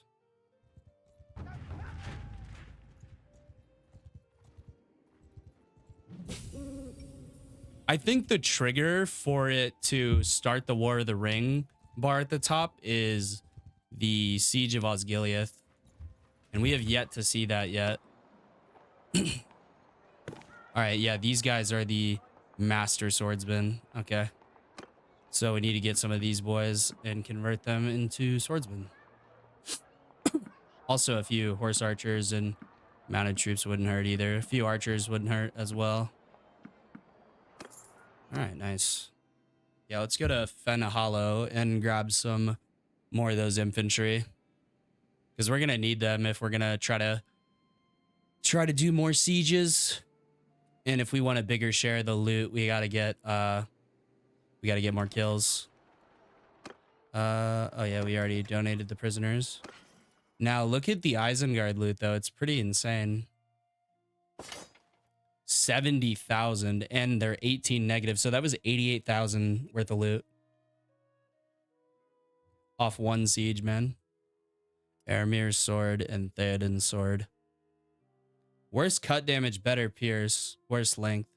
A: I think the trigger for it to start the War of the Ring bar at the top is the Siege of Osgiliath. And we have yet to see that yet. All right, yeah, these guys are the master swordsmen. Okay. So we need to get some of these boys and convert them into swordsmen. Also, a few horse archers and mounted troops wouldn't hurt either. A few archers wouldn't hurt as well. All right, nice. Yeah, let's go to Fenna Hollow and grab some more of those infantry. Because we're going to need them if we're going to try to do more sieges. And if we want a bigger share of the loot, we got to get more kills. Oh yeah, we already donated the prisoners. Now look at the Isengard loot though. It's pretty insane. 70,000 and they're 18 negative. So that was 88,000 worth of loot. Off 1 siege, man. Aramir's sword and Theoden's sword. Worse cut damage, better pierce, worse length.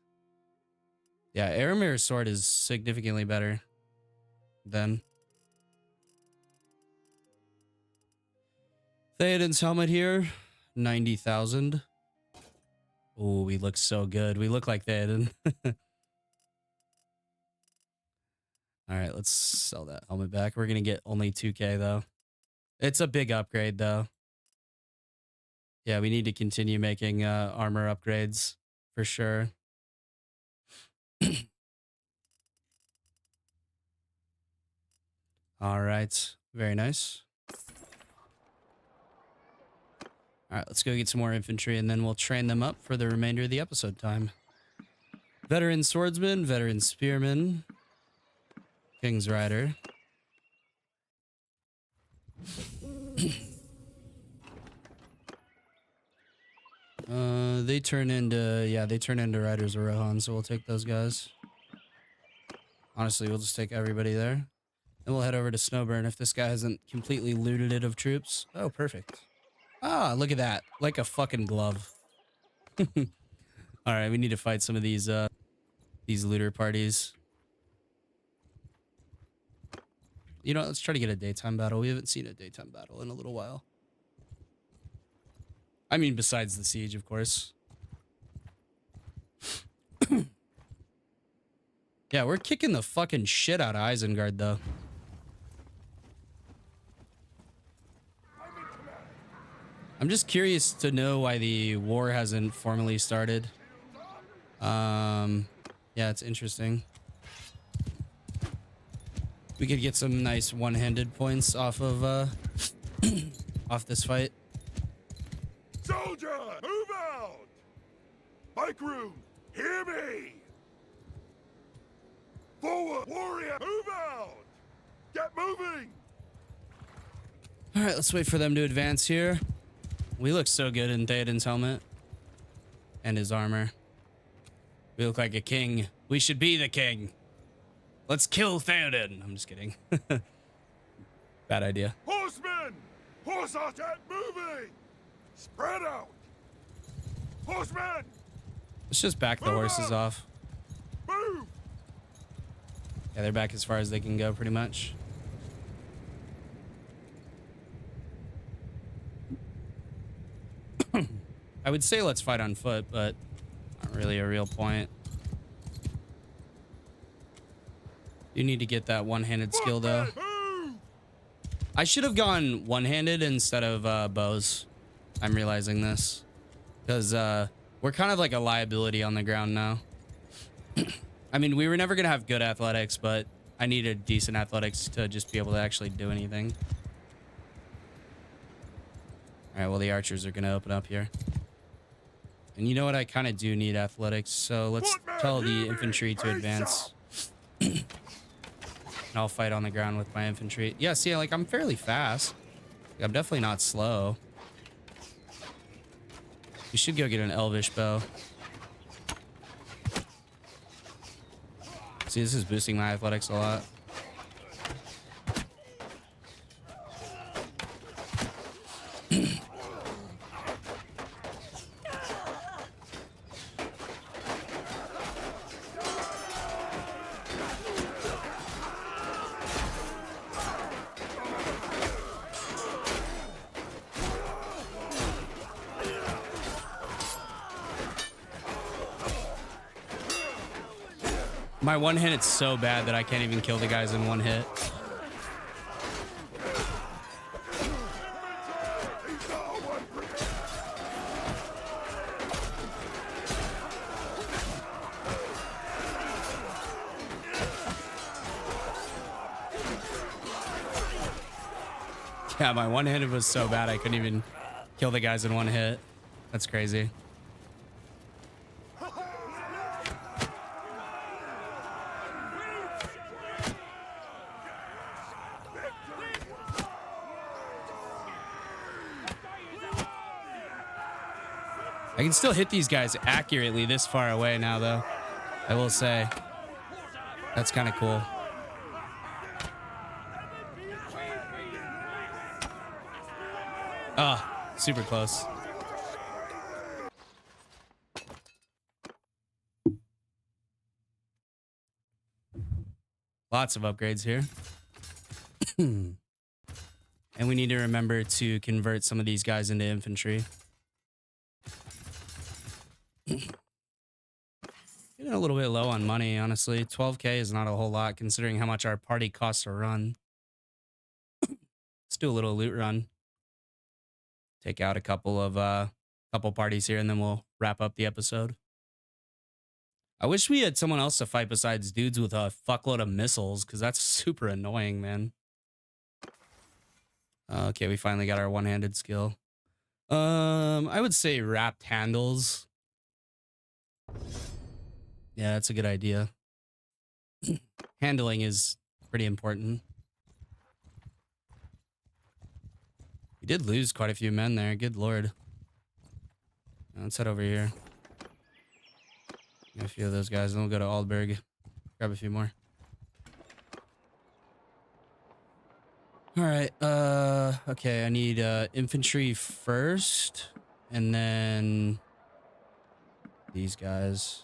A: Yeah, Aramir's sword is significantly better than Theoden's helmet here. 90,000. Oh, we look so good. We look like Theoden. All right, let's sell that helmet back. We're going to get only 2K though. It's a big upgrade though. Yeah, we need to continue making armor upgrades for sure. All right, very nice. All right, let's go get some more infantry and then we'll train them up for the remainder of the episode time. Veteran swordsman, veteran spearman, King's Rider. They turn into Riders of Rohan, so we'll take those guys. Honestly, we'll just take everybody there. And we'll head over to Snowburn if this guy hasn't completely looted it of troops. Oh, perfect. Ah, look at that. Like a fucking glove. All right, we need to fight some of these looter parties. You know, let's try to get a daytime battle. We haven't seen a daytime battle in a little while. I mean, besides the siege, of course. Yeah, we're kicking the fucking shit out of Isengard, though. I'm just curious to know why the war hasn't formally started. Yeah, it's interesting. We could get some nice one-handed points off of off this fight.
B: Soldier, move out! Bike room, hear me! Forward, warrior, move out! Get moving!
A: All right, let's wait for them to advance here. We look so good in Theoden's helmet and his armor. We look like a king. We should be the king. Let's kill Theoden. I'm just kidding. Bad idea.
B: Horsemen! Horses, get moving! Spread out! Horsemen!
A: Let's just back the horses off.
B: Move!
A: Yeah, they're back as far as they can go, pretty much. I would say let's fight on foot, but not really a real point. You need to get that one-handed skill, though. I should have gone one-handed instead of bows. I'm realizing this. Because we're kind of like a liability on the ground now. I mean, we were never going to have good athletics, but I needed decent athletics to just be able to actually do anything. All right, well, the archers are going to open up here. And you know what? I kind of do need athletics, so let's tell the infantry to advance. And I'll fight on the ground with my infantry. Yeah, see, like, I'm fairly fast. I'm definitely not slow. We should go get an elvish bow. See, this is boosting my athletics a lot. My one hit, it's so bad that I can't even kill the guys in one hit. Yeah, my one-handed was so bad I couldn't even kill the guys in one hit. That's crazy. I can still hit these guys accurately this far away now, though. I will say. That's kind of cool. Ah, super close. Lots of upgrades here. And we need to remember to convert some of these guys into infantry. Getting a little bit low on money, honestly. 12k is not a whole lot considering how much our party costs to run. Let's do a little loot run. Take out a couple parties here and then we'll wrap up the episode. I wish we had someone else to fight besides dudes with a fuckload of missiles, because that's super annoying, man. Okay, we finally got our one-handed skill. I would say wrapped handles. Yeah, that's a good idea. Handling is pretty important. We did lose quite a few men there. Good lord. Let's head over here. Get a few of those guys, and we'll go to Aldberg. Grab a few more. All right. Okay, I need infantry first, and then these guys.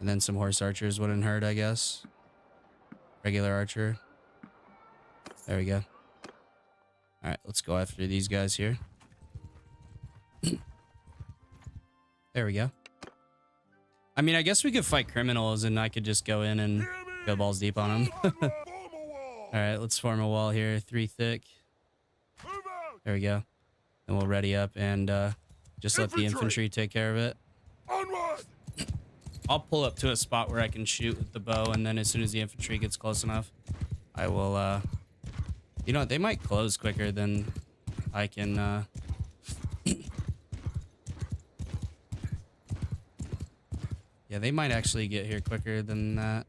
A: And then some horse archers wouldn't hurt, I guess. Regular archer. There we go. All right, let's go after these guys here. There we go. I mean, I guess we could fight criminals and I could just go in and go balls deep on them. All right, let's form a wall here. 3 thick. There we go. Then we'll ready up and just let the infantry take care of it. I'll pull up to a spot where I can shoot with the bow, and then as soon as the infantry gets close enough, I will, you know, they might close quicker than I can, yeah, they might actually get here quicker than that.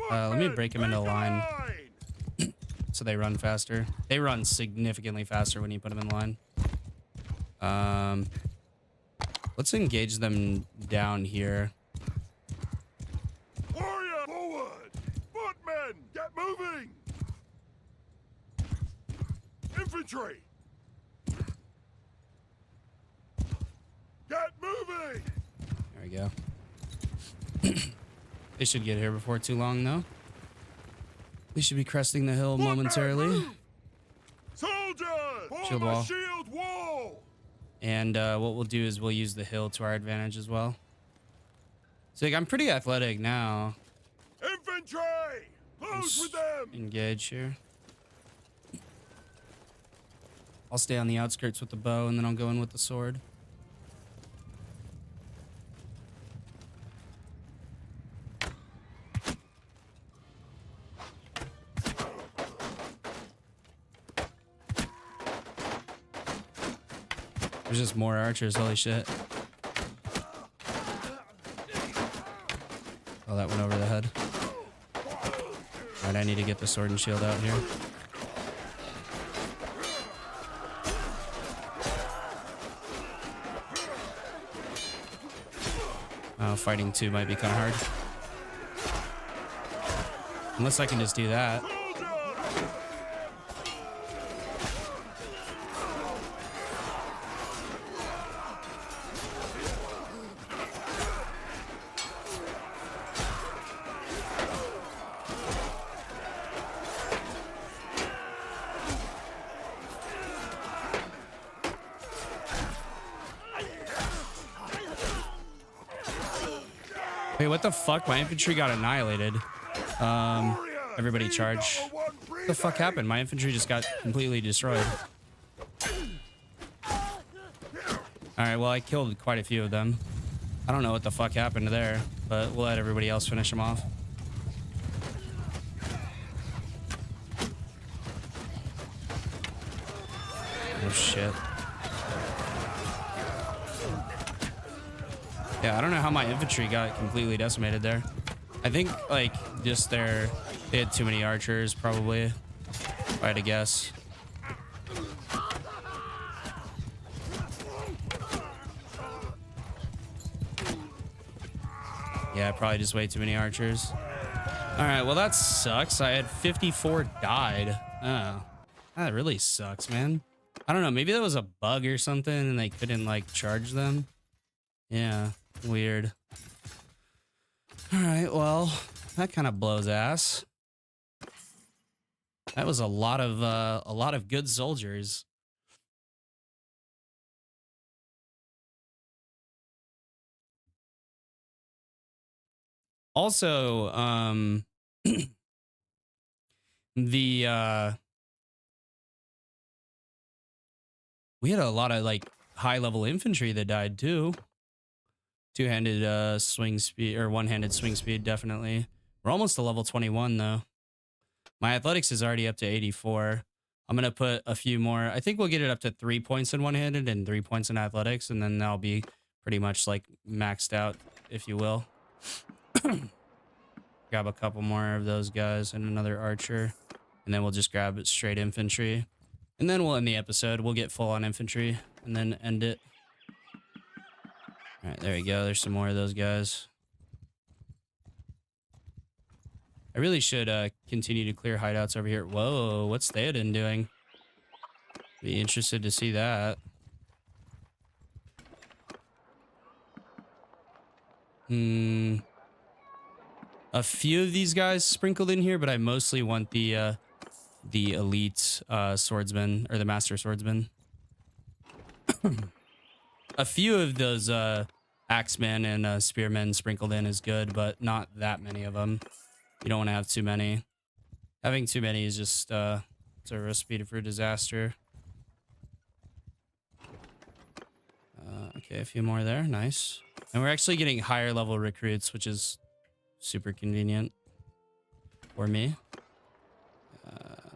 A: Let me break them into a line so they run faster. They run significantly faster when you put them in line. Let's engage them down here.
B: Warrior, forward! Footmen, get moving! Infantry! Get moving!
A: There we go. They should get here before too long, though. We should be cresting the hill momentarily.
B: Soldiers!
A: Shield wall.
B: Shield wall!
A: And what we'll do is we'll use the hill to our advantage as well. So like, I'm pretty athletic now.
B: Infantry! Close with them!
A: Engage here. I'll stay on the outskirts with the bow, and then I'll go in with the sword. There's just more archers, holy shit. Oh, that went over the head. Alright, I need to get the sword and shield out here. Oh, fighting 2 might be kind of hard. Unless I can just do that. Wait, what the fuck? My infantry got annihilated. Everybody charge. What the fuck happened? My infantry just got completely destroyed. Alright, well, I killed quite a few of them. I don't know what the fuck happened there, but we'll let everybody else finish them off. Oh, shit. Yeah, I don't know how my infantry got completely decimated there. I think, like, just they had too many archers, probably, if I had to guess. Yeah, probably just way too many archers. All right, well, that sucks. I had 54 died. Oh. That really sucks, man. I don't know. Maybe that was a bug or something and they couldn't like charge them. Yeah, weird. All right, well, that kind of blows ass. That was a lot of good soldiers. Also, the we had a lot of like high level infantry that died too. Two-handed swing speed or one-handed swing speed, definitely. We're almost to level 21 though. My athletics is already up to 84. I'm gonna put a few more. I think we'll get it up to 3 points in one-handed and 3 points in athletics, and then that'll be pretty much like maxed out, if you will. Grab a couple more of those guys and another archer, and then we'll just grab straight infantry, and then we'll end the episode. We'll get full on infantry and then end it. All right, there we go. There's some more of those guys. I really should continue to clear hideouts over here. Whoa, what's Theoden doing? Be interested to see that. A few of these guys sprinkled in here, but I mostly want the elite swordsman or the master swordsman. A few of those axemen and spearmen sprinkled in is good, but not that many of them. You don't want to have too many. Having too many is just it's a recipe for disaster. Okay, a few more there. Nice. And we're actually getting higher level recruits, which is super convenient for me.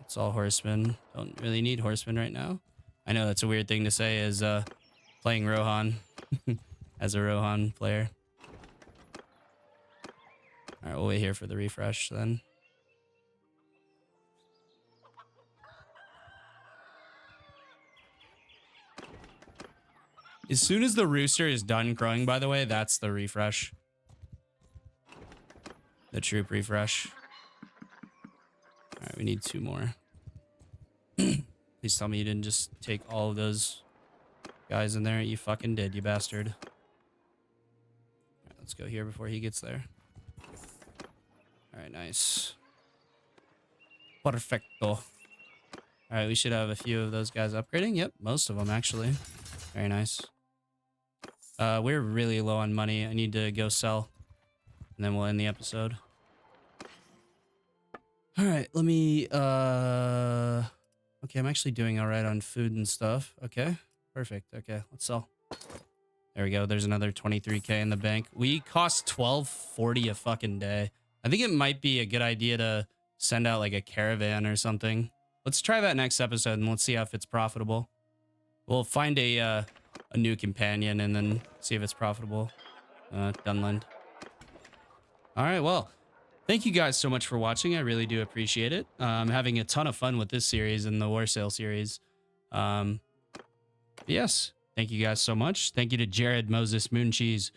A: It's all horsemen. Don't really need horsemen right now. I know that's a weird thing to say as playing Rohan as a Rohan player. All right, we'll wait here for the refresh then. As soon as the rooster is done crowing, by the way, that's the refresh. The troop refresh. All right, we need 2 more. Please tell me you didn't just take all of those guys in there. You fucking did, you bastard. All right, let's go here before he gets there. All right, nice. Perfecto. All right, we should have a few of those guys upgrading. Yep, most of them actually. Very nice. We're really low on money. I need to go sell, and then we'll end the episode. All right, let me okay, I'm actually doing all right on food and stuff. Okay, perfect. Okay, let's sell. There we go. There's another 23k in the bank. We cost 1240 a fucking day. I think it might be a good idea to send out like a caravan or something. Let's try that next episode and let's see if it's profitable. We'll find a new companion and then see if it's profitable. Dunland. All right, well, thank you guys so much for watching. I really do appreciate it. I'm having a ton of fun with this series and the War Sale series. Yes, thank you guys so much. Thank you to Jared, Moses, Mooncheese,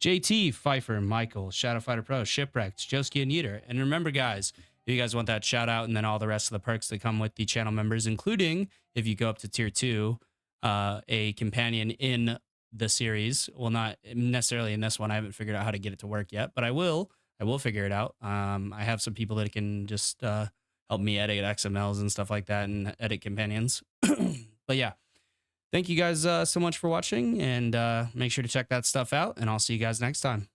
A: JT, Pfeiffer, Michael, Shadow Fighter Pro, Shipwrecked, Joski, and Yeater. And remember, guys, if you guys want that shout out and then all the rest of the perks that come with the channel members, including if you go up to tier 2, a companion in the series. Well, not necessarily in this one. I haven't figured out how to get it to work yet, but I will figure it out. I have some people that can just help me edit XMLs and stuff like that and edit companions. But yeah, thank you guys so much for watching, and make sure to check that stuff out, and I'll see you guys next time.